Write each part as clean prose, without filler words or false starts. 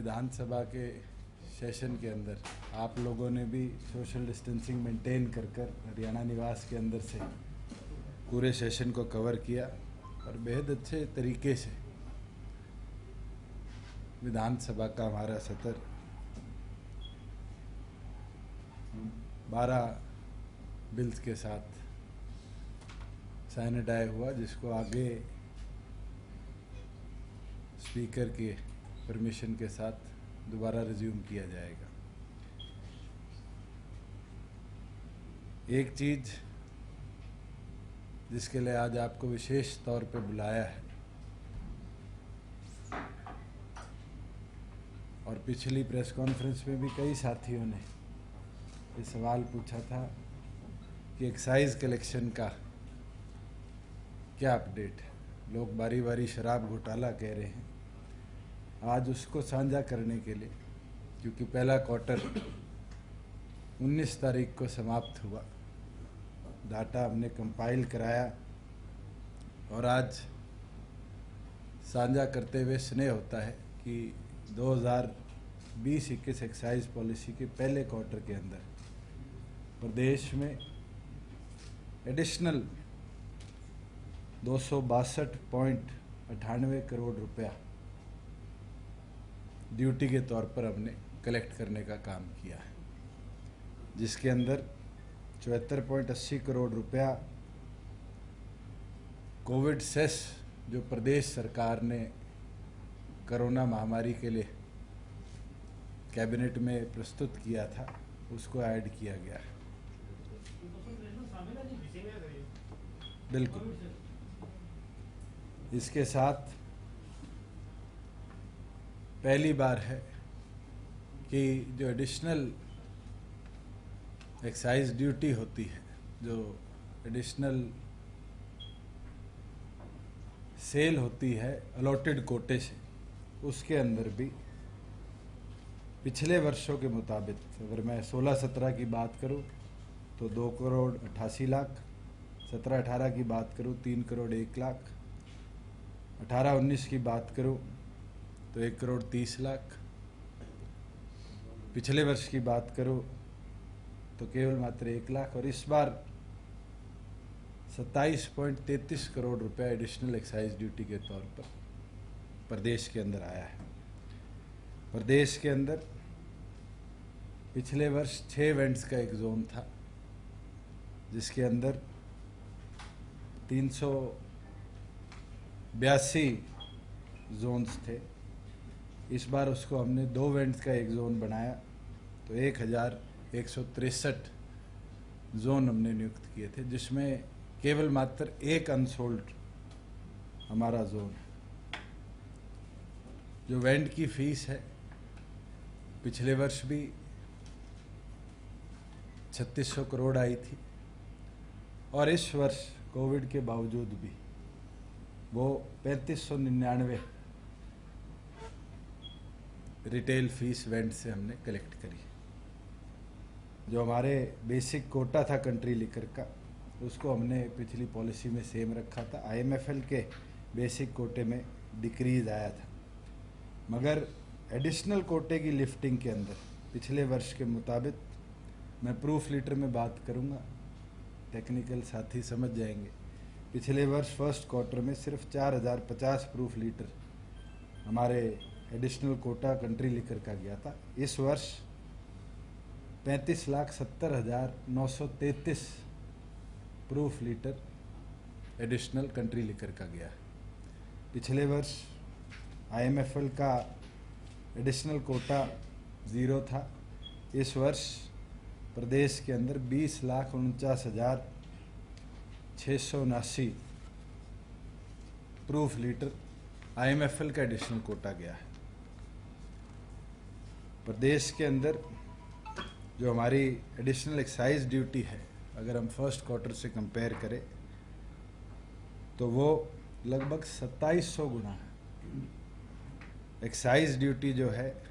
विधानसभा के सेशन के अंदर आप लोगों ने भी सोशल डिस्टेंसिंग मेंटेन कर हरियाणा निवास के अंदर से पूरे सेशन को कवर किया और बेहद अच्छे तरीके से विधानसभा का हमारा सत्र 12 बिल्स के साथ साइनडाई हुआ, जिसको आगे स्पीकर के परमिशन के साथ दोबारा रिज्यूम किया जाएगा। एक चीज़ जिसके लिए आज आपको विशेष तौर पे बुलाया है और पिछली प्रेस कॉन्फ्रेंस में भी कई साथियों ने ये सवाल पूछा था कि एक्साइज कलेक्शन का क्या अपडेट है। लोग बारी बारी शराब घोटाला कह रहे हैं। आज उसको साझा करने के लिए, क्योंकि पहला क्वार्टर 19 तारीख को समाप्त हुआ, डाटा हमने कंपाइल कराया और आज साझा करते हुए स्नेह होता है कि 2020-21 एक्साइज पॉलिसी के पहले क्वार्टर के अंदर प्रदेश में एडिशनल 262.98 करोड़ रुपया ड्यूटी के तौर पर हमने कलेक्ट करने का काम किया है, जिसके अंदर 74.80 करोड़ रुपया कोविड सेस जो प्रदेश सरकार ने कोरोना महामारी के लिए कैबिनेट में प्रस्तुत किया था, उसको ऐड किया गया है। बिल्कुल। इसके साथ पहली बार है कि जो एडिशनल एक्साइज ड्यूटी होती है, जो एडिशनल सेल होती है अलॉटेड कोटे से, उसके अंदर भी पिछले वर्षों के मुताबिक अगर मैं 16-17 की बात करूं तो 2 करोड़ 88 लाख, 17-18 की बात करूं 3 करोड़ 1 लाख, 18-19 की बात करूं तो 1 करोड़ 30 लाख, पिछले वर्ष की बात करूं तो केवल मात्र 1 लाख, और इस बार 27.33 करोड़ रुपया एडिशनल एक्साइज ड्यूटी के तौर पर प्रदेश के अंदर आया है। प्रदेश के अंदर पिछले वर्ष 6 इवेंट्स का एक जोन था, जिसके अंदर 382 जोन्स थे। इस बार उसको हमने 2 इवेंट्स का एक जोन बनाया, तो 1163 जोन हमने नियुक्त किए थे, जिसमें केवल मात्र 1 अनसोल्ड हमारा जोन है। जो इवेंट की फीस है, पिछले वर्ष भी 3600 करोड़ आई थी और इस वर्ष कोविड के बावजूद भी वो 3599 रिटेल फीस इवेंट से हमने कलेक्ट करी। जो हमारे बेसिक कोटा था कंट्री लिकर का, उसको हमने पिछली पॉलिसी में सेम रखा था। IMFL के बेसिक कोटे में डिक्रीज आया था, मगर एडिशनल कोटे की लिफ्टिंग के अंदर पिछले वर्ष के मुताबिक, मैं प्रूफ लीटर में बात करूंगा, टेक्निकल साथी समझ जाएंगे, पिछले वर्ष फर्स्ट क्वार्टर में सिर्फ 4050 प्रूफ लीटर हमारे एडिशनल कोटा कंट्री लिकर का गया था। इस वर्ष 35,70,933 proof litre additional country liquor का गया है। पिछले वर्ष IMFL का एडिशनल कोटा 0 था। इस वर्ष प्रदेश के अंदर 20,49,679 प्रूफ लीटर IMFL का एडिशनल कोटा गया है। प्रदेश के अंदर जो हमारी एडिशनल एक्साइज ड्यूटी है, अगर हम फर्स्ट क्वार्टर से कंपेयर करें तो वो लगभग 2700 गुना है। एक्साइज ड्यूटी जो है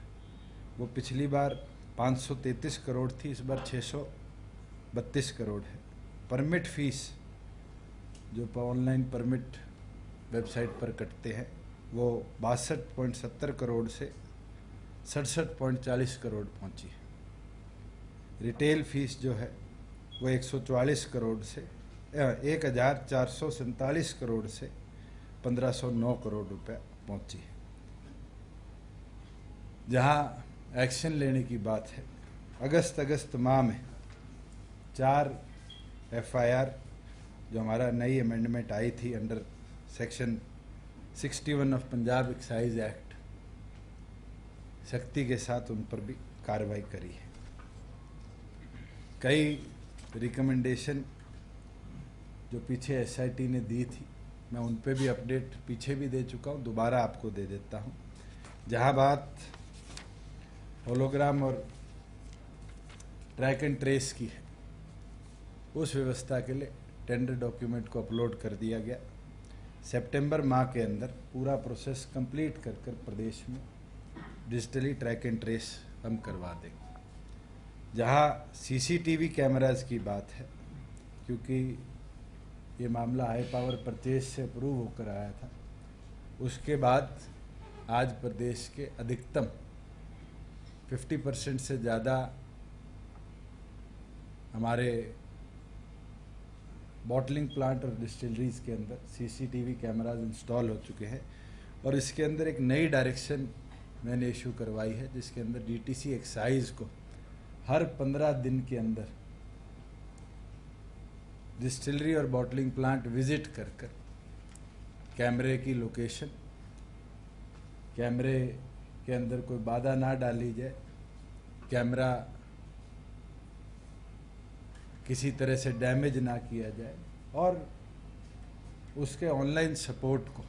वो पिछली बार 533 करोड़ थी, इस बार 632 करोड़ है। परमिट फीस जो ऑनलाइन परमिट वेबसाइट पर कटते हैं वो 62.70 करोड़ से 67.40 करोड़ पहुंची है। रिटेल फीस जो है वो 144 करोड़ से 1447 करोड़ से 1509 करोड़ रुपए पहुंची है। जहां एक्शन लेने की बात है, अगस्त माह में 4 FIR जो हमारा नई अमेंडमेंट आई थी under section 61 of Punjab excise act, सख्ती के साथ उन पर भी कार्रवाई करी है। कई रिकमेंडेशन जो पीछे SIT ने दी थी, मैं उन पे भी अपडेट पीछे भी दे चुका हूँ, दोबारा आपको दे देता हूँ। जहाँ बात होलोग्राम और ट्रैक एंड ट्रेस की है, उस व्यवस्था के लिए टेंडर डॉक्यूमेंट को अपलोड कर दिया गया। सितंबर माह के अंदर पूरा प्रोसेस कंप्लीट कर प्रदेश में डिजिटली ट्रैक एंड ट्रेस हम करवा देंगे। जहाँ CCTV कैमराज की बात है, क्योंकि ये मामला हाई पावर परचेज से अप्रूव होकर आया था, उसके बाद आज प्रदेश के अधिकतम 50% से ज़्यादा हमारे बॉटलिंग प्लांट और डिस्टिलरीज के अंदर CCTV कैमराज इंस्टॉल हो चुके हैं। और इसके अंदर एक नई डायरेक्शन मैंने इशू करवाई है, जिसके अंदर DTC एक्साइज को हर 15 दिन के अंदर डिस्टिलरी और बॉटलिंग प्लांट विजिट कर कैमरे की लोकेशन, कैमरे के अंदर कोई बाधा ना डाली जाए, कैमरा किसी तरह से डैमेज ना किया जाए और उसके ऑनलाइन सपोर्ट को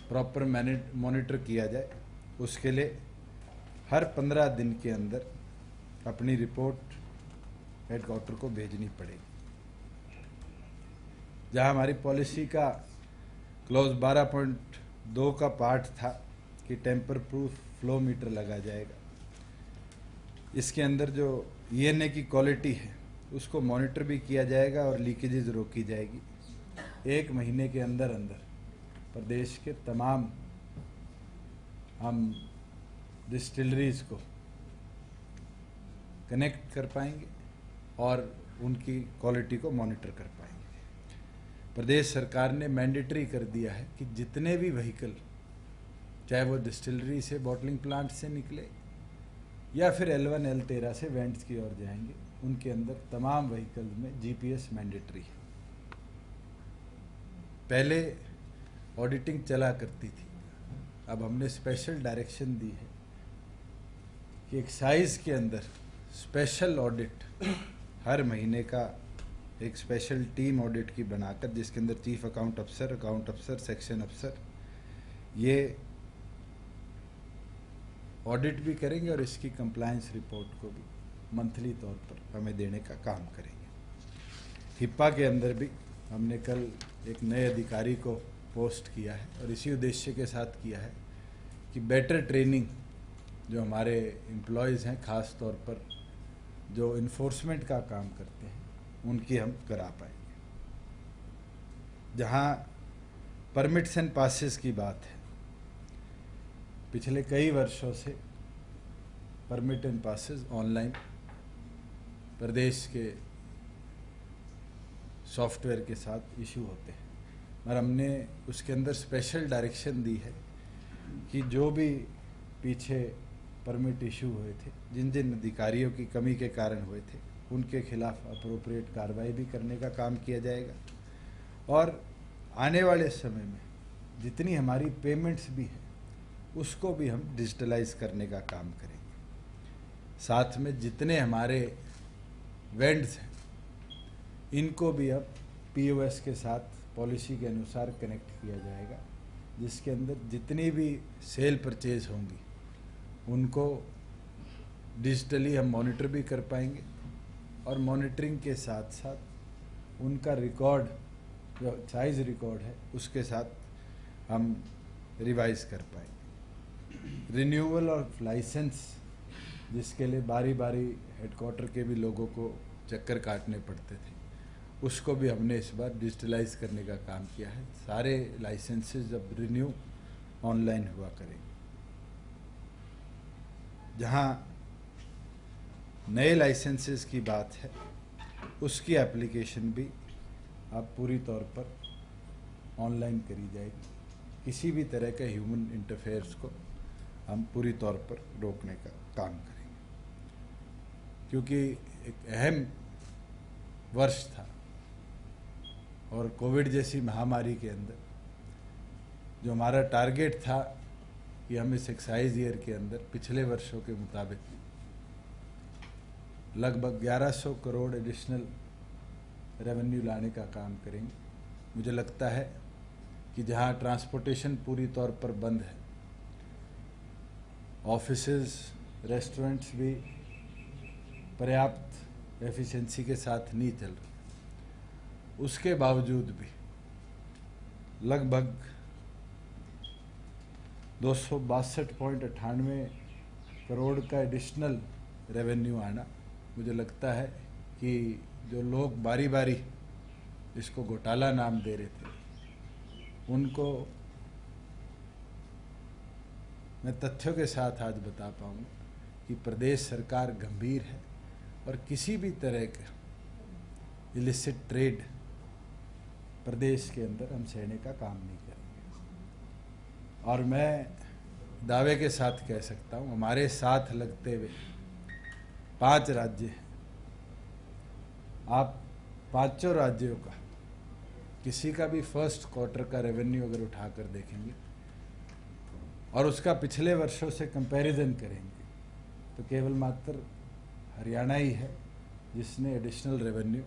प्रॉपर मॉनिटर किया जाए। उसके लिए हर 15 दिन के अंदर अपनी रिपोर्ट हेडक्वार्टर को भेजनी पड़ेगी। जहां हमारी पॉलिसी का क्लॉज 12.2 का पार्ट था कि टेम्पर प्रूफ फ्लो मीटर लगा जाएगा, इसके अंदर जो ENA की क्वालिटी है उसको मॉनिटर भी किया जाएगा और लीकेजेस रोकी जाएगी। 1 महीने के अंदर अंदर प्रदेश के तमाम हम डिस्टिलरीज को कनेक्ट कर पाएंगे और उनकी क्वालिटी को मॉनिटर कर पाएंगे। प्रदेश सरकार ने मैंडेटरी कर दिया है कि जितने भी व्हीकल, चाहे वो डिस्टिलरी से बॉटलिंग प्लांट से निकले या फिर L1 L13 से वेंट्स की ओर जाएंगे, उनके अंदर तमाम व्हीकल में GPS मैंडेटरी है। पहले ऑडिटिंग चला करती थी, अब हमने स्पेशल डायरेक्शन दी है कि एक्साइज के अंदर स्पेशल ऑडिट हर महीने का एक स्पेशल टीम ऑडिट की बनाकर, जिसके अंदर चीफ अकाउंट अफसर, सेक्शन अफसर ये ऑडिट भी करेंगे और इसकी कंप्लायंस रिपोर्ट को भी मंथली तौर पर हमें देने का काम करेंगे। हिप्पा के अंदर भी हमने कल एक नए अधिकारी को पोस्ट किया है और इसी उद्देश्य के साथ किया है कि बेटर ट्रेनिंग जो हमारे एम्प्लॉयज़ हैं, ख़ास तौर पर जो इन्फोर्समेंट का काम करते हैं, उनकी हम करा पाएंगे। जहाँ परमिट्स एंड पासेस की बात है, पिछले कई वर्षों से परमिट एंड पासेस ऑनलाइन प्रदेश के सॉफ्टवेयर के साथ इशू होते हैं और हमने उसके अंदर स्पेशल डायरेक्शन दी है कि जो भी पीछे परमिट इशू हुए थे, जिन जिन अधिकारियों की कमी के कारण हुए थे, उनके खिलाफ अप्रोप्रिएट कार्रवाई भी करने का काम किया जाएगा। और आने वाले समय में जितनी हमारी पेमेंट्स भी हैं उसको भी हम डिजिटलाइज करने का काम करेंगे। साथ में जितने हमारे वेंड्स हैं इनको भी अब POS के साथ पॉलिसी के अनुसार कनेक्ट किया जाएगा, जिसके अंदर जितनी भी सेल परचेज होंगी उनको डिजिटली हम मॉनिटर भी कर पाएंगे और मॉनिटरिंग के साथ साथ उनका रिकॉर्ड, जो साइज रिकॉर्ड है, उसके साथ हम रिवाइज कर पाएंगे। रिन्यूअल ऑफ लाइसेंस, जिसके लिए बारी बारी हेडक्वार्टर के भी लोगों को चक्कर काटने पड़ते थे, उसको भी हमने इस बार डिजिटलाइज करने का काम किया है। सारे लाइसेंसेस अब रिन्यू ऑनलाइन हुआ करेंगे। जहां नए लाइसेंसेस की बात है, उसकी एप्लीकेशन भी अब पूरी तौर पर ऑनलाइन करी जाएगी। किसी भी तरह के ह्यूमन इंटरफेयर्स को हम पूरी तौर पर रोकने का काम करेंगे, क्योंकि एक अहम वर्ष था और कोविड जैसी महामारी के अंदर जो हमारा टारगेट था कि हम इस एक्साइज ईयर के अंदर पिछले वर्षों के मुताबिक लगभग 1100 करोड़ एडिशनल रेवेन्यू लाने का काम करेंगे। मुझे लगता है कि जहां ट्रांसपोर्टेशन पूरी तौर पर बंद है, ऑफिसेज, रेस्टोरेंट्स भी पर्याप्त एफिशिएंसी के साथ नहीं चल रहे, उसके बावजूद भी लगभग 262.98 करोड़ का एडिशनल रेवेन्यू आना, मुझे लगता है कि जो लोग बारी बारी इसको घोटाला नाम दे रहे थे, उनको मैं तथ्यों के साथ आज बता पाऊंगा कि प्रदेश सरकार गंभीर है और किसी भी तरह का इलिसिट ट्रेड प्रदेश के अंदर हम सहने का काम नहीं करेंगे। और मैं दावे के साथ कह सकता हूं, हमारे साथ लगते हुए 5 राज्य हैं। आप पांचों राज्यों का किसी का भी फर्स्ट क्वार्टर का रेवेन्यू अगर उठाकर देखेंगे और उसका पिछले वर्षों से कंपैरिजन करेंगे तो केवल मात्र हरियाणा ही है जिसने एडिशनल रेवेन्यू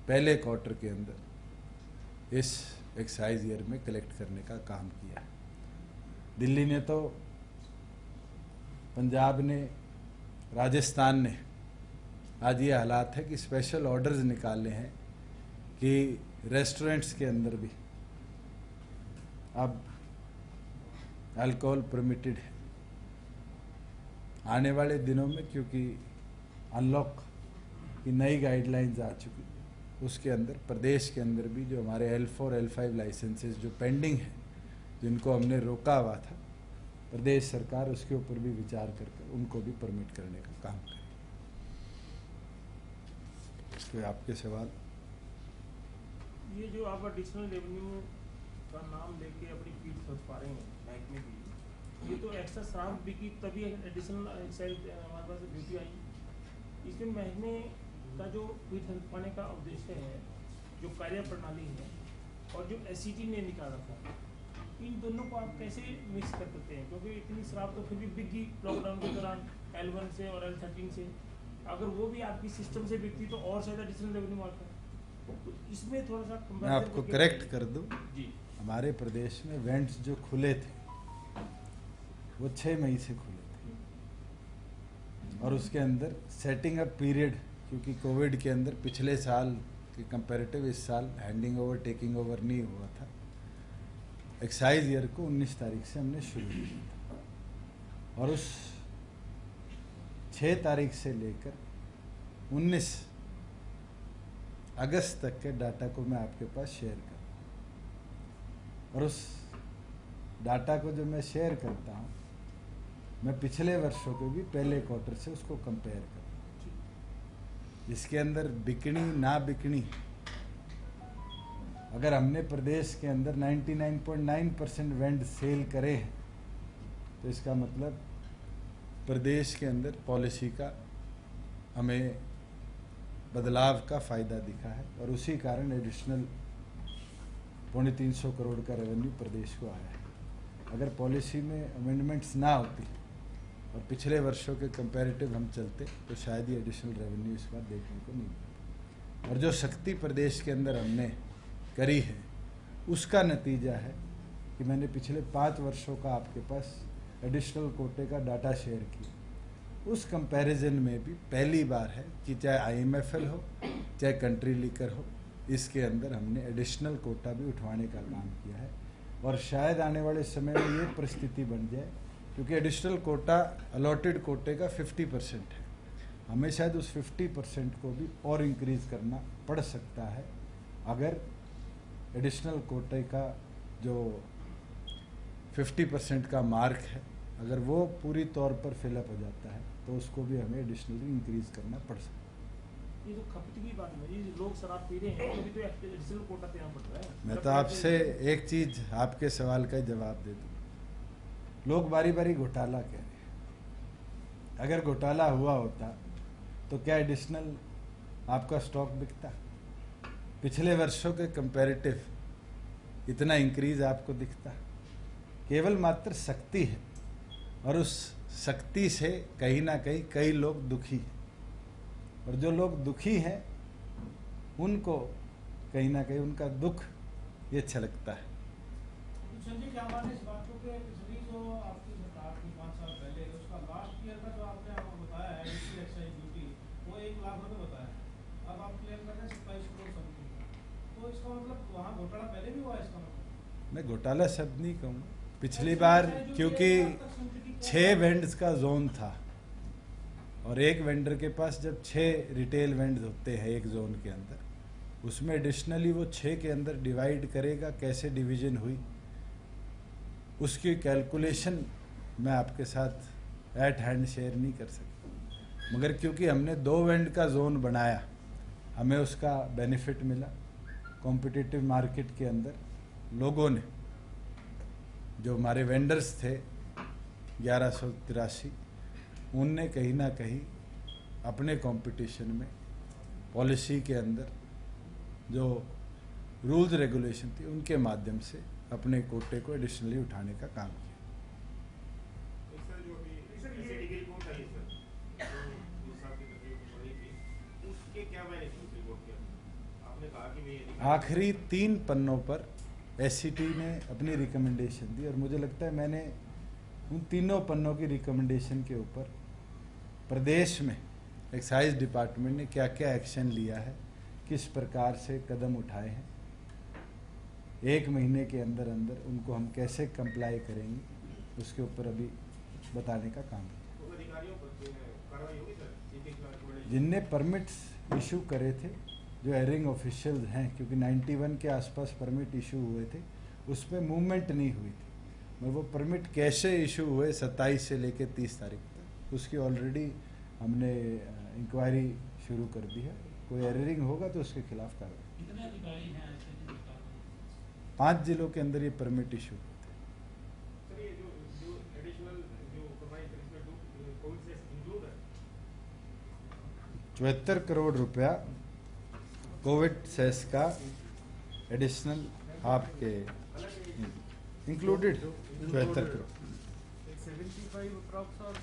पहले क्वार्टर के अंदर इस एक्साइज ईयर में कलेक्ट करने का काम किया है। दिल्ली ने तो, पंजाब ने, राजस्थान ने आज ये हालात है कि स्पेशल ऑर्डर्स निकाले हैं कि रेस्टोरेंट्स के अंदर भी अब अल्कोहल परमिटेड है। आने वाले दिनों में, क्योंकि अनलॉक की नई गाइडलाइंस आ चुकी, उसके अंदर प्रदेश के अंदर भी जो हमारे L4, L5 लाइसेंसेस जो पेंडिंग हैं, जिनको हमने रोका हुआ था, प्रदेश सरकार उसके ऊपर भी विचार करके उनको भी परमिट करने का काम करे। कोई आपके सवाल? ये जो आप एडिशनल रेवेन्यू का नाम लेके अपनी पीठ थपा रहे हैं बैंक में भी, ये तो एक्स्ट्रा शराब बिकी तभी एडिशनल एक्साइज हमारे पास ड्यूटी आई। इसमें महकमे का जो पीठ थपवाने का उद्देश्य है, जो कार्य प्रणाली है और जो SCT ने निकाला था, इन दोनों को आप कैसे मिक्स कर सकते हैं? क्योंकि इतनी शराब तो फिर भी बिकी लॉकडाउन के दौरान L1 से और L13 से, अगर वो भी आपकी सिस्टम से बिकती तो और शायद एडिशनल रेवेन्यू आता। तो इसमें थोड़ा सा मैं आपको करेक्ट कर दूं जी। हमारे प्रदेश में वेंट्स जो खुले थे वो 6 मई से खुले थे और उसके अंदर सेटिंग अप पीरियड, क्योंकि कोविड के अंदर पिछले साल के कंपैरेटिव इस साल हैंडिंग ओवर टेकिंग ओवर नहीं हुआ था। एक्साइज ईयर को 19 तारीख से हमने शुरू किया था और उस 6 तारीख से लेकर 19 अगस्त तक के डाटा को मैं आपके पास शेयर करूँ और उस डाटा को जो मैं शेयर करता हूँ, मैं पिछले वर्षों के भी पहले क्वार्टर से उसको कंपेयर करूँ। इसके अंदर बिकनी ना बिकनी, अगर हमने प्रदेश के अंदर 99.9% वेंड सेल करे हैं तो इसका मतलब प्रदेश के अंदर पॉलिसी का हमें बदलाव का फ़ायदा दिखा है और उसी कारण एडिशनल 350 करोड़ का रेवेन्यू प्रदेश को आया है। अगर पॉलिसी में अमेंडमेंट्स ना होती और पिछले वर्षों के कंपैरेटिव हम चलते तो शायद ये एडिशनल रेवेन्यू इस बार देखने को नहीं मिलता। और जो शक्ति प्रदेश के अंदर हमने करी है, उसका नतीजा है कि मैंने पिछले 5 वर्षों का आपके पास एडिशनल कोटे का डाटा शेयर किया। उस कंपैरिजन में भी पहली बार है कि चाहे IMFL हो चाहे कंट्री लीकर हो, इसके अंदर हमने एडिशनल कोटा भी उठवाने का काम किया है। और शायद आने वाले समय में ये परिस्थिति बन जाए, क्योंकि एडिशनल कोटा अलॉटेड कोटे का 50% है, हमें शायद उस 50% को भी और इंक्रीज़ करना पड़ सकता है अगर एडिशनल कोटे का जो 50% का मार्क है अगर वो पूरी तौर पर फिलअप हो जाता है तो उसको भी हमें एडिशनली इंक्रीज करना पड़ सकता है। ये तो खपत की बात है, ये लोग शराब पी रहे हैं तो भी तो एडिशनल कोटा देना पड़ रहा है। मैं तो आपसे एक चीज आपके सवाल का ही जवाब दे दूं, लोग बारी बारी घोटाला कह रहे हैं। अगर घोटाला हुआ होता तो क्या एडिशनल आपका स्टॉक बिकता? पिछले वर्षों के कंपैरेटिव इतना इंक्रीज आपको दिखता? केवल मात्र शक्ति है, और उस शक्ति से कहीं ना कहीं कई लोग दुखी हैं, और जो लोग दुखी हैं उनको कहीं ना कहीं उनका दुख ये छलकता है। संजय, क्या माने इस बात को कि पिछली जो आपकी सरकार थी 5 साल पहले, उसका लास्ट ईयर का जो आपने आपको बताया है एक्साइज ड्यूटी, वो 1 लाख रुपए बताया है, अब आप क्लेम कर रहे हैं 27 करोड़ समथिंग। तो इसका मतलब वहाँ घोटाला पहले भी हुआ है? इसका मतलब मैं घोटाला शब्द नहीं कहूँगा। पिछली बार क्योंकि 6 वेंडर्स का जोन था, और एक वेंडर के पास जब 6 रिटेल वेंडर्स होते हैं एक जोन के अंदर, उसमें एडिशनली वो 6 के अंदर डिवाइड करेगा, कैसे डिवीजन हुई उसकी कैलकुलेशन मैं आपके साथ एट हैंड शेयर नहीं कर सकता। मगर क्योंकि हमने 2 वेंड का जोन बनाया, हमें उसका बेनिफिट मिला। कॉम्पिटिटिव मार्केट के अंदर लोगों ने, जो हमारे वेंडर्स थे 1183, उनने कहीं ना कहीं अपने कंपटीशन में पॉलिसी के अंदर जो रूल्स रेगुलेशन थी उनके माध्यम से अपने कोटे को एडिशनली उठाने का काम किया। आखिरी 3 पन्नों पर एससीटी ने अपनी रिकमेंडेशन दी, और मुझे लगता है मैंने उन तीनों पन्नों की रिकमेंडेशन के ऊपर प्रदेश में एक्साइज डिपार्टमेंट ने क्या क्या एक्शन लिया है, किस प्रकार से कदम उठाए हैं, 1 महीने के अंदर अंदर उनको हम कैसे कंप्लाई करेंगे, उसके ऊपर अभी बताने का काम है। जिनने परमिट्स इशू करे थे, जो एयरिंग ऑफिशियल्स हैं, क्योंकि 91 के आसपास परमिट इशू हुए थे, उसमें मूवमेंट नहीं हुई थी, मगर वो परमिट कैसे इशू हुए 27 से लेकर 30 तारीख तक, उसकी ऑलरेडी हमने इंक्वायरी शुरू कर दी है। कोई एयरिंग होगा तो उसके खिलाफ कार्रवाई। कितने अधिकारी हैं ऐसे जो 5 जिलों के अंदर ये परमिट इशू होते हैं। 74 करोड़ रुपया कोविड सेस का एडिशनल आपके इंक्लूडेड 74 करोड़।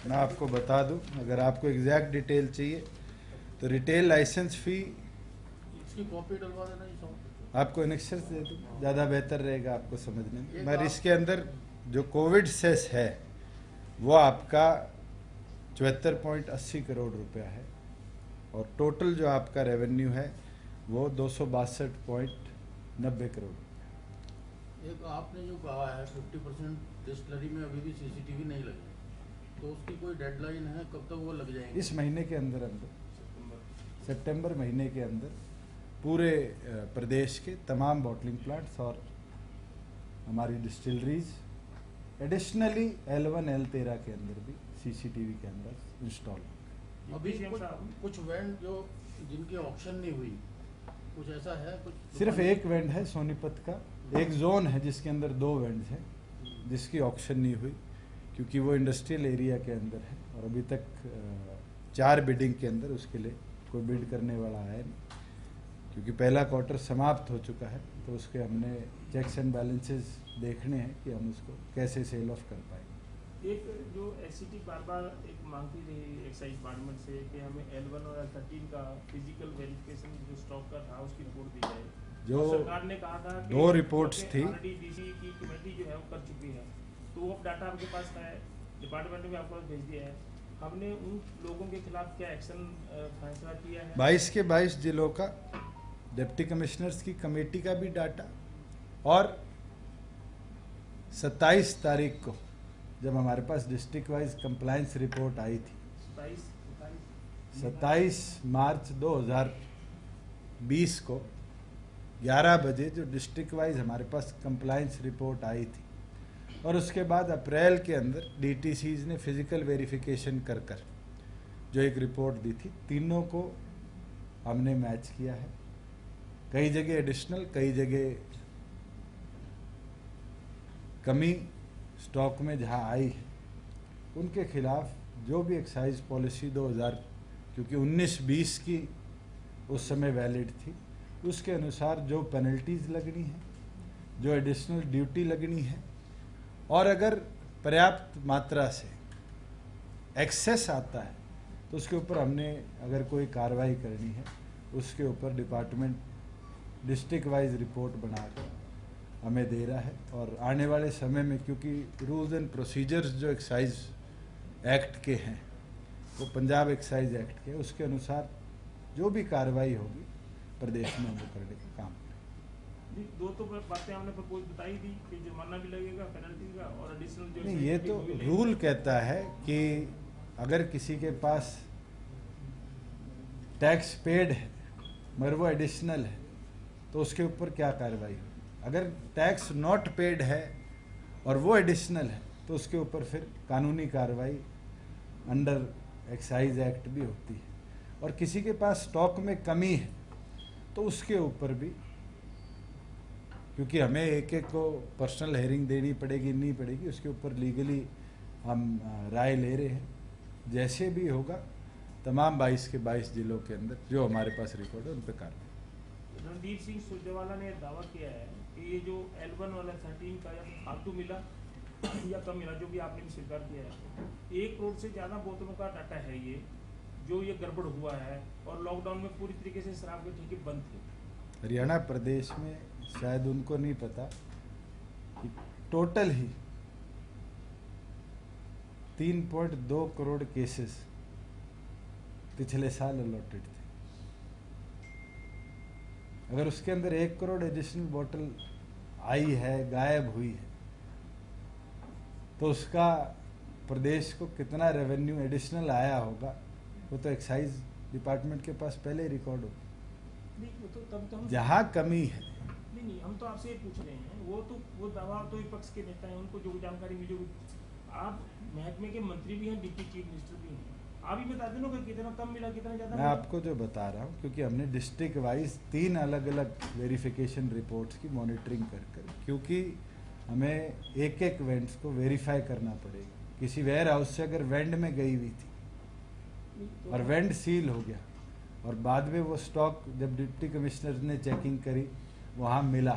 मैं आपको बता दूं, अगर आपको एग्जैक्ट डिटेल चाहिए तो रिटेल लाइसेंस फी इसकी कॉपी डलवा देना ही सौ। आपको एनेक्सर्स दे दूं, ज़्यादा बेहतर रहेगा आपको समझने में। मगर इसके अंदर जो कोविड सेस है वो आपका 74.80 करोड़ रुपया है, और टोटल जो आपका रेवेन्यू है वो 262.90 करोड़। एक आपने जो कहा है 50% डिस्टिलरी में अभी भी सीसीटीवी नहीं लगे, तो उसकी कोई डेडलाइन है, कब तक वो लग जाएंगे? इस महीने के अंदर अंदर, सितंबर महीने के अंदर पूरे प्रदेश के तमाम बॉटलिंग प्लांट्स और हमारी डिस्टिलरीज एडिशनली L1 L13 के अंदर भी सीसीटीवी कैमरास इंस्टॉल। अभी कुछ वेंड जो जिनकी ऑक्शन नहीं हुई, कुछ ऐसा है? कुछ सिर्फ एक वेंड है सोनीपत का, एक जोन है जिसके अंदर 2 वेंड्स हैं जिसकी ऑक्शन नहीं हुई, क्योंकि वो इंडस्ट्रियल एरिया के अंदर है, और अभी तक 4 बिडिंग के अंदर उसके लिए कोई बिड करने वाला आया नहीं, क्योंकि पहला क्वार्टर समाप्त हो चुका है। तो उसके हमने चेक्स एंड बैलेंसेस देखने हैं कि हम उसको कैसे सेल ऑफ कर पाएंगे। एक जो एससीटी बार बार एक मांगती रही एक्साइज डिपार्टमेंट से कि हमें L1 और L13 का फिजिकल वेरिफिकेशन जो स्टॉक का था उसकी रिपोर्ट दी जाए। जो तो सरकार ने कहा था कि 2 रिपोर्ट्स थी, ऑलरेडी डीसी की कमेटी जो है वो कर चुकी है, तो वो डाटा आपके पास है, डिपार्टमेंट ने भी आपको भेज दिया है। हमने उन लोगों के खिलाफ क्या एक्शन फैसला किया है? 22 के 22 जिलों का डिप्टी कमिश्नर्स की कमेटी का भी डाटा, और 27 तारीख को जब हमारे पास डिस्ट्रिक्ट वाइज कंप्लायंस रिपोर्ट आई थी, 27 मार्च 2020 को 11 बजे जो डिस्ट्रिक्ट वाइज हमारे पास कंप्लायंस रिपोर्ट आई थी, और उसके बाद अप्रैल के अंदर डीटीसीज ने फिजिकल वेरिफिकेशन कर कर जो एक रिपोर्ट दी थी, तीनों को हमने मैच किया है। कई जगह एडिशनल, कई जगह कमी स्टॉक में जहां आई है, उनके खिलाफ जो भी एक्साइज पॉलिसी 2000 क्योंकि 19-20 की उस समय वैलिड थी, उसके अनुसार जो पेनल्टीज लगनी है, जो एडिशनल ड्यूटी लगनी है, और अगर पर्याप्त मात्रा से एक्सेस आता है तो उसके ऊपर हमने अगर कोई कार्रवाई करनी है, उसके ऊपर डिपार्टमेंट डिस्ट्रिक्ट वाइज रिपोर्ट बनाकर हमें दे रहा है। और आने वाले समय में, क्योंकि रूल्स एंड प्रोसीजर्स जो एक्साइज एक्ट के हैं वो पंजाब एक्साइज एक्ट के, उसके अनुसार जो भी कार्रवाई होगी प्रदेश में वो करने का काम करें। दो तो बातें हमने प्रपोज बताई थी कि जुर्माना भी लगेगा, पेनल्टी का, और एडिशनल जो नहीं, ये तो रूल कहता है कि अगर किसी के पास टैक्स पेड है मगर वो एडिशनल है तो उसके ऊपर क्या कार्रवाई हो। अगर टैक्स नॉट पेड है और वो एडिशनल है तो उसके ऊपर फिर कानूनी कार्रवाई अंडर एक्साइज एक्ट भी होती है। और किसी के पास स्टॉक में कमी है तो उसके ऊपर भी, क्योंकि हमें एक एक को पर्सनल हेयरिंग देनी पड़ेगी नहीं पड़ेगी, उसके ऊपर लीगली हम राय ले रहे हैं। जैसे भी होगा तमाम 22 के 22 जिलों के अंदर जो हमारे पास रिकॉर्ड है उन पर कार्रवाई। रणदीप सिंह सुरजेवाला ने दावा किया है कि ये जो L1 वाला 13 का या फालतू मिला या कम मिला, जो भी आपने भी स्वीकार किया है, 1 करोड़ से ज़्यादा बोतलों का डाटा है ये, जो ये गड़बड़ हुआ है, और लॉकडाउन में पूरी तरीके से शराब के ठेके बंद थे। हरियाणा प्रदेश में शायद उनको नहीं पता कि टोटल ही 3.2 करोड़ केसेस पिछले साल अलॉटेड थे। अगर उसके अंदर 1 करोड़ एडिशनल बोतल आई है, गायब हुई है, तो उसका प्रदेश को कितना रेवेन्यू एडिशनल आया होगा वो तो एक्साइज डिपार्टमेंट के पास पहले ही रिकॉर्ड हो। नहीं, वो तो तब तो हम जहाँ कमी है, नहीं, हम तो आपसे ये पूछ रहे हैं, वो दावा तो विपक्ष के नेता हैं, उनको जो जानकारी मिली, जो आप महकमे के मंत्री भी हैं, डिप्टी चीफ मिनिस्टर भी हैं, आप ही बता देना कि कितना कम मिला, कितना ज़्यादा मैं मिला। आपको जो बता रहा हूँ, क्योंकि हमने डिस्ट्रिक्ट वाइज 3 अलग अलग वेरिफिकेशन रिपोर्ट्स की मॉनिटरिंग कर, क्योंकि हमें एक एक वेंट्स को वेरीफाई करना पड़ेगा। किसी वेयर हाउस से अगर वेंड में गई हुई थी और वेंड सील हो गया और बाद में वो स्टॉक जब डिप्टी कमिश्नर ने चेकिंग करी वहाँ मिला,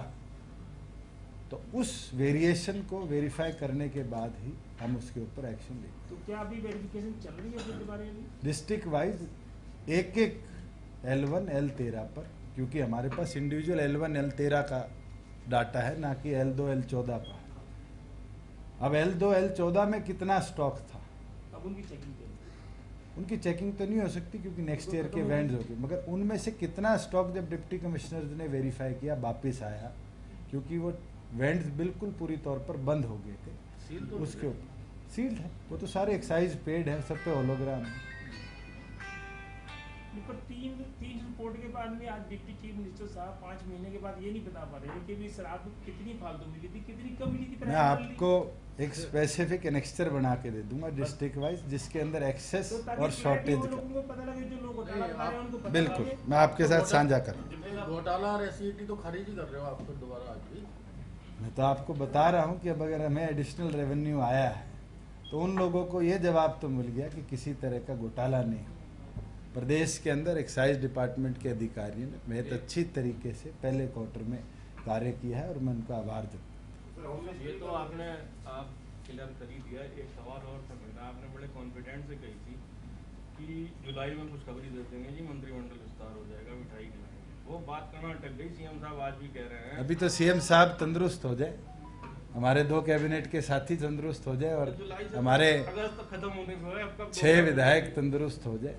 तो उस वेरिएशन को वेरीफाई करने के बाद ही हम उसके ऊपर एक्शन लेंगे। तो क्या अभी वेरिफिकेशन चल रही है उसके बारे में? डिस्ट्रिक्ट वाइज एक एक L1 L13 पर, क्योंकि हमारे पास इंडिविजुअल L1 L13 का डाटा है, ना कि L2 L14 का। अब L2 L14 में कितना स्टॉक था, अब उनकी चेकिंग करें। उनकी चेकिंग तो नहीं हो सकती क्योंकि नेक्स्ट ईयर के वेंड्स हो गए, मगर उनमें से कितना स्टॉक जब डिप्टी कमिश्नर ने वेरीफाई किया वापस आया, क्योंकि वो वेंड्स बिल्कुल पूरी तौर पर बंद हो गए थे, उसके ऊपर सील्ड है। वो तो सारे एक्साइज पेड है, सब पे होलोग्राम है। पर तीन रिपोर्ट के बाद में आज डिप्टी चीफ मिनिस्टर साहब 5 महीने के बाद ये नहीं बता पा रहे हैं कि भी शराब कितनी फालतू मिली थी, कितनी कम मिली थी। मैं आपको एक स्पेसिफिक एनेक्स्टर बना के दे दूंगा डिस्ट्रिक्ट वाइज, जिसके अंदर एक्सेस और शॉर्टेज का। पता लगे जो लोग घोटाला कर रहे हैं उनको पता बिल्कुल, लगे। मैं आपके साथ साझा करूँ। घोटाला और एसईटी तो खारिज ही कर रहे हो आप फिर दोबारा आज भी। मैं तो आपको बता रहा हूँ कि अब अगर हमें एडिशनल रेवेन्यू आया है तो उन लोगों को ये जवाब तो मिल गया कि किसी तरह का घोटाला नहीं। प्रदेश के अंदर एक्साइज डिपार्टमेंट के अधिकारियों ने बहुत अच्छी तरीके से पहले क्वार्टर में कार्य किया है और मैं उनका आभार जताता। ये तो आपने आप क्लियर कर ही दिया। एक सवाल और था मेरा, आपने बड़े कॉन्फिडेंट से कही थी कि जुलाई में खुशखबरी दे देंगे जी, मंत्रिमंडल विस्तार हो जाएगा, मिठाई खिलाएंगे। वो बात करना अटक गई। सीएम साहब आज भी कह रहे हैं अभी तो सीएम साहब तंदुरुस्त हो जाए, हमारे 2 कैबिनेट के साथी तंदुरुस्त हो जाए और हमारे अगस्त तक खत्म होने को है, अब कब 6 विधायक तंदुरुस्त हो जाए।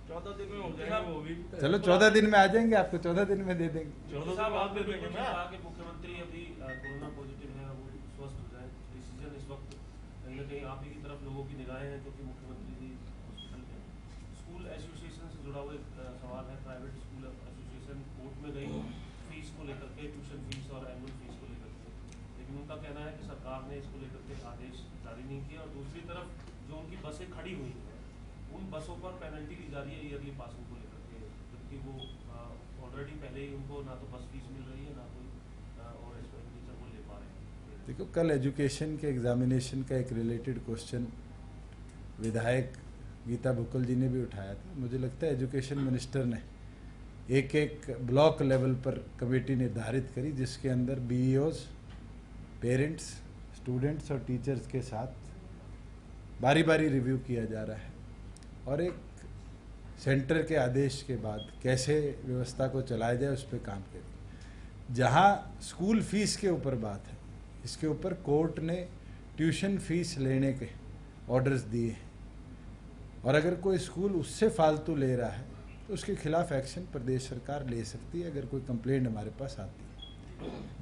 14 दिन में हो जाएगा वो भी। चलो 14 दिन में आ जाएंगे, आपको 14 दिन में दे देंगे। 14 दिन बाद दे देंगे ना। मुख्यमंत्री अभी कोरोना पॉजिटिव है, वो स्वस्थ हो जाए। डिसीजन इस वक्त कहीं ना कहीं आप ही की तरफ लोगों की निगाहें हैं, क्योंकि मुख्यमंत्री जी हॉस्पिटल में। स्कूल एसोसिएशन से जुड़ा हुआ एक सवाल है। प्राइवेट स्कूल एसोसिएशन कोर्ट में गई फीस को लेकर के, ट्यूशन फीस और एनुअल फीस को लेकर के, लेकिन लेकिन उनका कहना है कि सरकार ने इसको लेकर के आदेश जारी नहीं किया, और दूसरी तरफ जो उनकी बसें खड़ी हुई हैं उन बसों पर पेनल्टी दी जा रही है ईयरली पासिंग को लेकर के, क्योंकि वो ऑलरेडी पहले ही उनको ना तो बस फीस मिल रही है, ना कोई और एक्सपेंडिचर वो ले पा रहे हैं। देखो, कल एजुकेशन के एग्जामिनेशन का एक रिलेटेड क्वेश्चन विधायक गीता बुक्कल जी ने भी उठाया था। मुझे लगता है एजुकेशन मिनिस्टर ने एक एक ब्लॉक लेवल पर कमेटी निर्धारित करी, जिसके अंदर बीईओज, पेरेंट्स, स्टूडेंट्स और टीचर्स के साथ बारी बारी रिव्यू किया जा रहा है, और एक सेंटर के आदेश के बाद कैसे व्यवस्था को चलाया जाए उस पर काम करें। जहाँ स्कूल फीस के ऊपर बात है, इसके ऊपर कोर्ट ने ट्यूशन फीस लेने के ऑर्डर्स दिए हैं, और अगर कोई स्कूल उससे फालतू ले रहा है तो उसके खिलाफ एक्शन प्रदेश सरकार ले सकती है, अगर कोई कंप्लेंट हमारे पास आती है।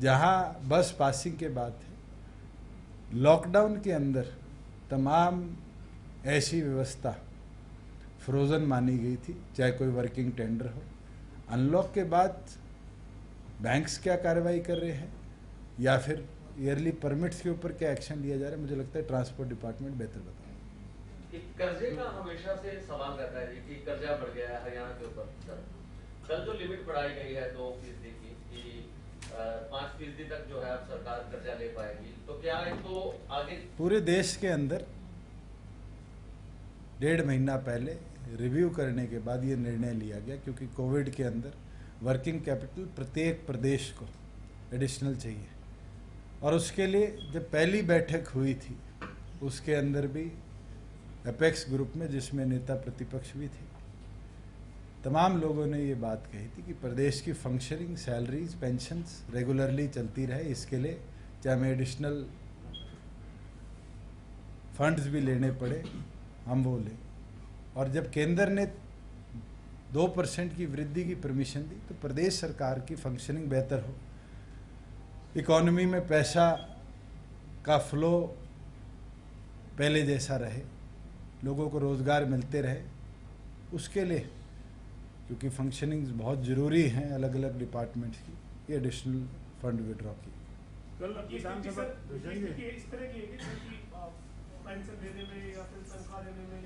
जहाँ बस पासिंग के बात है, लॉकडाउन के अंदर तमाम ऐसी व्यवस्था फ्रोज़न मानी गई थी, चाहे कोई वर्किंग टेंडर हो। अनलॉक के बाद बैंक्स क्या कार्रवाई कर रहे हैं, या फिर ईयरली परमिट्स के ऊपर क्या एक्शन लिया जा रहा है, मुझे लगता है ट्रांसपोर्ट डिपार्टमेंट बेहतर बताएगा। कर्जे का हमेशा से सवाल रहता है कि कर्जा बढ़ गया है हरियाणा के ऊपर। सर, कल जो लिमिट बढ़ाई गई है 2% की, कि 5% तक जो है अब सरकार कर्जा ले पाएगी, तो क्या इनको आगे पूरे देश के अंदर 1.5 महीना पहले रिव्यू करने के बाद ये निर्णय लिया गया, क्योंकि कोविड के अंदर वर्किंग कैपिटल प्रत्येक प्रदेश को एडिशनल चाहिए, और उसके लिए जब पहली बैठक हुई थी उसके अंदर भी एपेक्स ग्रुप में, जिसमें नेता प्रतिपक्ष भी थे, तमाम लोगों ने ये बात कही थी कि प्रदेश की फंक्शनिंग, सैलरीज, पेंशन्स रेगुलरली चलती रहे। इसके लिए चाहे हमें एडिशनल फंड्स भी लेने पड़े, हम वो लें। और जब केंद्र ने 2% की वृद्धि की परमिशन दी, तो प्रदेश सरकार की फंक्शनिंग बेहतर हो, इकॉनमी में पैसा का फ्लो पहले जैसा रहे, लोगों को रोज़गार मिलते रहे, उसके लिए, क्योंकि फंक्शनिंग बहुत ज़रूरी हैं अलग अलग डिपार्टमेंट्स की, ये एडिशनल फंड विड्रॉ की। कल विधानसभा इस तरह की पेंशन देने में या फिर तनख्वाह देने में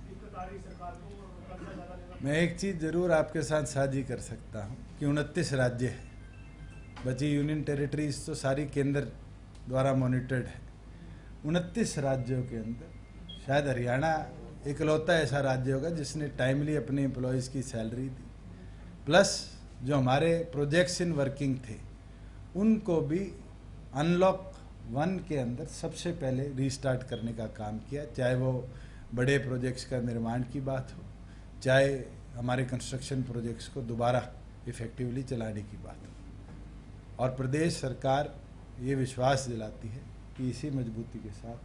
दिक्कत आ रही सरकार को, कर्जा ज़्यादा लेना। मैं एक चीज़ ज़रूर आपके साथ साझी कर सकता हूँ कि 29 राज्य हैं, बची यूनियन टेरिटरीज तो सारी केंद्र द्वारा मॉनिटर्ड है। 29 राज्यों के अंदर शायद हरियाणा इकलौता ऐसा राज्य होगा जिसने टाइमली अपने एम्प्लॉयज़ की सैलरी दी, प्लस जो हमारे प्रोजेक्ट्स इन वर्किंग थे उनको भी अनलॉक 1 के अंदर सबसे पहले रीस्टार्ट करने का काम किया, चाहे वो बड़े प्रोजेक्ट्स का निर्माण की बात हो, चाहे हमारे कंस्ट्रक्शन प्रोजेक्ट्स को दोबारा इफ़ेक्टिवली चलाने की बात हो। और प्रदेश सरकार ये विश्वास दिलाती है कि इसी मजबूती के साथ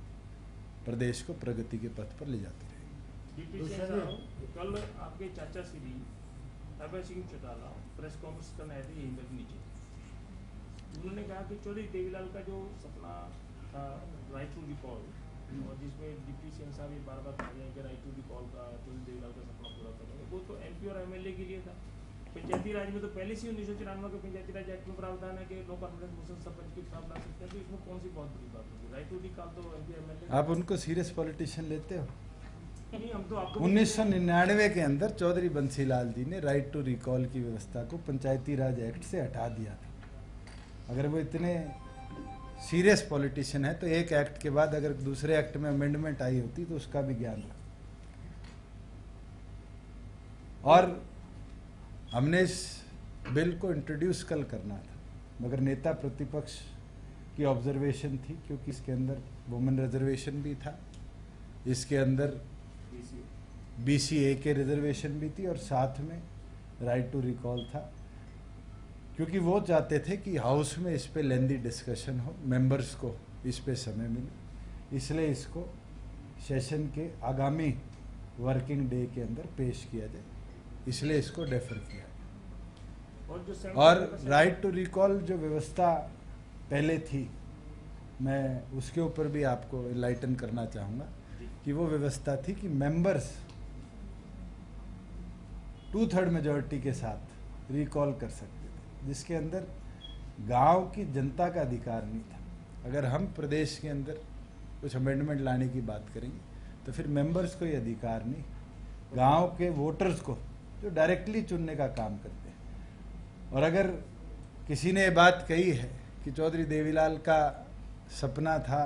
प्रदेश को प्रगति के पथ पर ले जाती रहेगी। कल आपके चाचा श्री अभय सिंह चौटाला प्रेस कॉन्फ्रेंस करने आए थे यहीं पर नीचे, उन्होंने कहा कि चौधरी देवीलाल का जो सपना था राइट टू रिकॉल, और जिसमें डिप्टी सीएम साहब ये बार बार कहा गया कि राइट टू रिकॉल का चौधरी देवीलाल का सपना पूरा करेंगे, वो तो एमपी और एमएलए के लिए था। पंचायती राज में तो पहले से 1994 के पंचायती राज एक्ट में प्रावधान है कि नो कॉन्फिडेंस मोशन सरपंच के खिलाफ ला सकते हैं, तो इसमें कौन सी बहुत बड़ी बात होगी? राइट टू रिकॉल तो एमपी एमएलए। आप उनको सीरियस पॉलिटिशियन लेते हो? नहीं, हम तो आपको 1999 के अंदर चौधरी बंसीलाल जी ने राइट टू रिकॉल की व्यवस्था को पंचायती राज एक्ट से हटा दिया था। अगर वो इतने सीरियस पॉलिटिशियन है तो एक एक्ट के बाद अगर दूसरे एक्ट में अमेंडमेंट आई होती तो उसका भी ज्ञान रखो। और हमने इस बिल को इंट्रोड्यूस कल करना था, मगर नेता प्रतिपक्ष की ऑब्जर्वेशन थी, क्योंकि इसके अंदर वुमेन रिजर्वेशन भी था, इसके अंदर BCA के रिजर्वेशन भी थी, और साथ में राइट टू रिकॉल था, क्योंकि वो चाहते थे कि हाउस में इस पे लेंदी डिस्कशन हो, मेंबर्स को इस पे समय मिले, इसलिए इसको सेशन के आगामी वर्किंग डे के अंदर पेश किया जाए, इसलिए इसको डेफर किया। और राइट टू रिकॉल जो व्यवस्था पहले थी, मैं उसके ऊपर भी आपको इनलाइटन करना चाहूँगा कि वो व्यवस्था थी कि मेंबर्स 2/3 मेजॉरिटी के साथ रिकॉल कर सकते थे, जिसके अंदर गांव की जनता का अधिकार नहीं था। अगर हम प्रदेश के अंदर कुछ अमेंडमेंट लाने की बात करेंगे तो फिर मेंबर्स को ये अधिकार नहीं, गांव के वोटर्स को जो डायरेक्टली चुनने का काम करते हैं। और अगर किसी ने ये बात कही है कि चौधरी देवीलाल का सपना था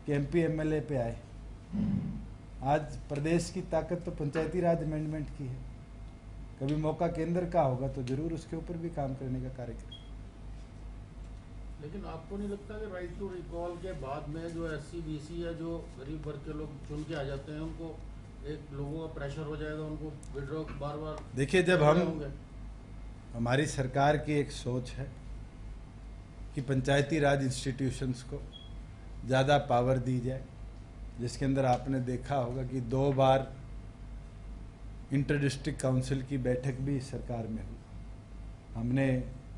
कि एमपी एमएलए पे आए, आज प्रदेश की ताकत तो पंचायती राज अमेंडमेंट की है। कभी मौका केंद्र का होगा तो जरूर उसके ऊपर भी काम करने का कार्य करें। लेकिन आपको नहीं लगता कि राइट टू रिकॉल के बाद में जो SC BC या जो गरीब वर्ग के लोग चुन के आ जाते हैं उनको एक लोगों का प्रेशर हो जाएगा, उनको विड्रॉ बार बार? देखिए, जब हमारी सरकार की एक सोच है कि पंचायती राज इंस्टीट्यूशंस को ज़्यादा पावर दी जाए, जिसके अंदर आपने देखा होगा कि 2 बार इंटर डिस्ट्रिक्ट काउंसिल की बैठक भी सरकार में हुई। हमने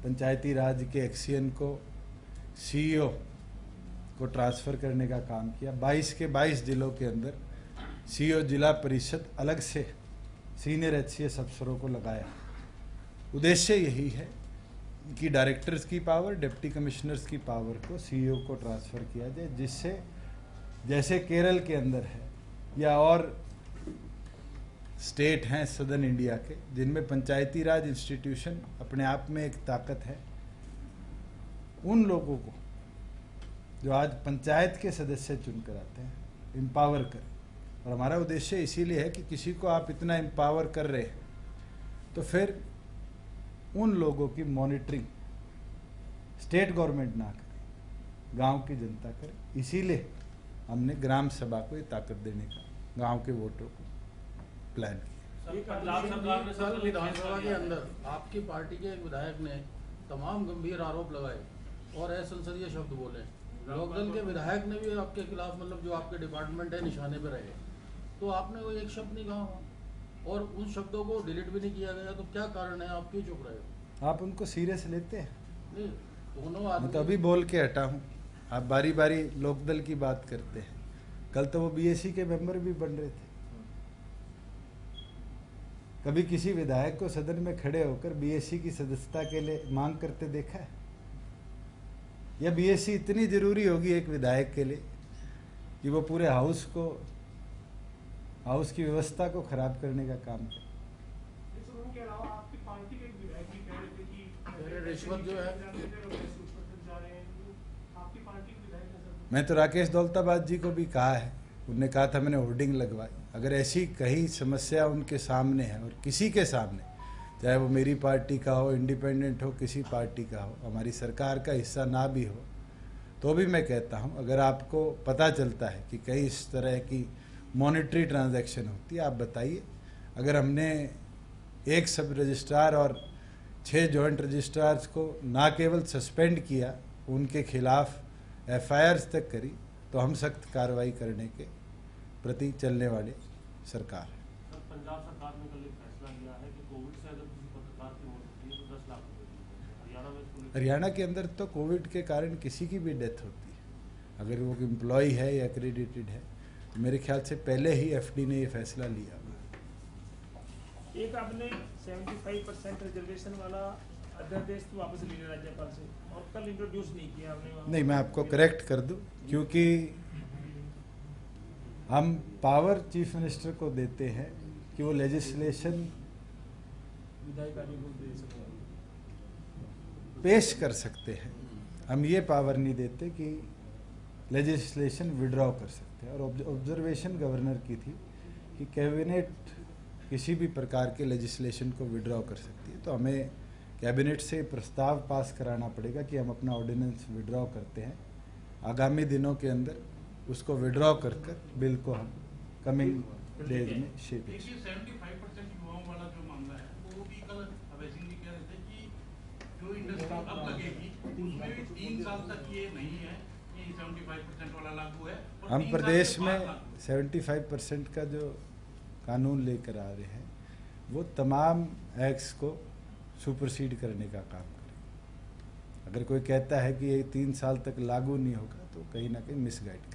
पंचायती राज के एक्सियन को CEO को ट्रांसफ़र करने का काम किया। 22 के 22 जिलों के अंदर CEO जिला परिषद अलग से सीनियर HCS अफसरों को लगाया। उद्देश्य यही है कि डायरेक्टर्स की पावर, डिप्टी कमिश्नर्स की पावर को CEO को ट्रांसफ़र किया जाए, जिससे जैसे केरल के अंदर है या और स्टेट हैं सदर्न इंडिया के जिनमें पंचायती राज इंस्टीट्यूशन अपने आप में एक ताकत है, उन लोगों को जो आज पंचायत के सदस्य चुनकर आते हैं एम्पावर करें। और हमारा उद्देश्य इसीलिए है कि किसी को आप इतना एम्पावर कर रहे हैं तो फिर उन लोगों की मॉनिटरिंग स्टेट गवर्नमेंट ना करे, गांव की जनता करे। इसीलिए हमने ग्राम सभा को ये ताकत देने का गांव के वोटरों को प्लान किया। कल विधानसभा के अंदर आपकी पार्टी के एक विधायक ने तमाम गंभीर आरोप लगाए और असंसदीय शब्द बोले। लोकदल के विधायक ने भी आपके खिलाफ, मतलब जो आपके डिपार्टमेंट है, निशाने पर रहे, तो आपने वो एक शब्द नहीं कहा और उन शब्दों को डिलीट भी नहीं किया गया। तो क्या कारण है, आप क्यों चुप रहे हो? आप उनको सीरियस लेते हैं? नहीं, दोनों मैं तो अभी बोल के हटा हूँ, आप बारी बारी लोकदल की बात करते हैं। कल तो वो BSc के मेंबर भी बन रहे थे। कभी किसी विधायक को सदन में खड़े होकर BSc की सदस्यता के लिए मांग करते देखा है? या BSc इतनी जरूरी होगी एक विधायक के लिए कि वो पूरे हाउस की व्यवस्था को खराब करने का काम करे? उनके अलावा आपकी पार्टी के विधायक भी कह रहे थे कि रिश्वत जो है, आपकी पार्टी के विधायक ने सर, मैं तो राकेश दौलताबाद जी को भी कहा है, उनने कहा था मैंने होर्डिंग लगवाई। अगर ऐसी कहीं समस्या उनके सामने है और किसी के सामने, चाहे वो मेरी पार्टी का हो, इंडिपेंडेंट हो, किसी पार्टी का हो, हमारी सरकार का हिस्सा ना भी हो, तो भी मैं कहता हूँ अगर आपको पता चलता है कि कहीं इस तरह की मॉनेटरी ट्रांजैक्शन होती है, आप बताइए। अगर हमने एक सब रजिस्ट्रार और 6 जॉइंट रजिस्ट्रार्स को ना केवल सस्पेंड किया, उनके खिलाफ FIRs तक करी, तो हम सख्त कार्रवाई करने के प्रति चलने वाले सरकार है। सर, पंजाब सरकार ने कल एक फैसला लिया है कि कोविड से अगर किसी पत्रकार की मौत होती है तो 10 लाख रुपए। हरियाणा के अंदर तो कोविड के कारण किसी की भी डेथ होती है, अगर वो एम्प्लॉय है या एक्रेडिटेड है, तो मेरे ख्याल से पहले ही FD ने ये फैसला लिया। एक आपने 75% रिजर्वेशन वाला अध्यादेश तो वापस ले लिया राज्यपाल से, और कल इंट्रोड्यूस नहीं किया आपने। नहीं, मैं आपको करेक्ट कर दूं, क्योंकि हम पावर चीफ मिनिस्टर को देते हैं कि वो लेजिस्लेशन विधायिका को दे सकते हैं, पेश कर सकते हैं। हम ये पावर नहीं देते कि लेजिस्लेशन विड्रॉ कर सकते हैं। और ऑब्जर्वेशन गवर्नर की थी कि कैबिनेट किसी भी प्रकार के लेजिस्लेशन को विड्रॉ कर सकती है, तो हमें कैबिनेट से प्रस्ताव पास कराना पड़ेगा कि हम अपना ऑर्डिनेंस विड्रॉ करते हैं। आगामी दिनों के अंदर उसको विड्रॉ कर बिल को हम कमिंग डेज में शेप। 75% युवाओं वाला जो मामला है वो भी कल अभय सिंह जी कह रहे थे कि जो इंडस्ट्री अब लगेगी उसमें भी 3 साल तक ये नहीं है कि 75% वाला लागू है। हम प्रदेश में 75% का जो कानून लेकर आ रहे हैं वो तमाम एक्ट्स को सुपरसीड करने का काम करें। अगर कोई कहता है कि ये 3 साल तक लागू नहीं होगा तो कहीं ना कहीं मिसगाइड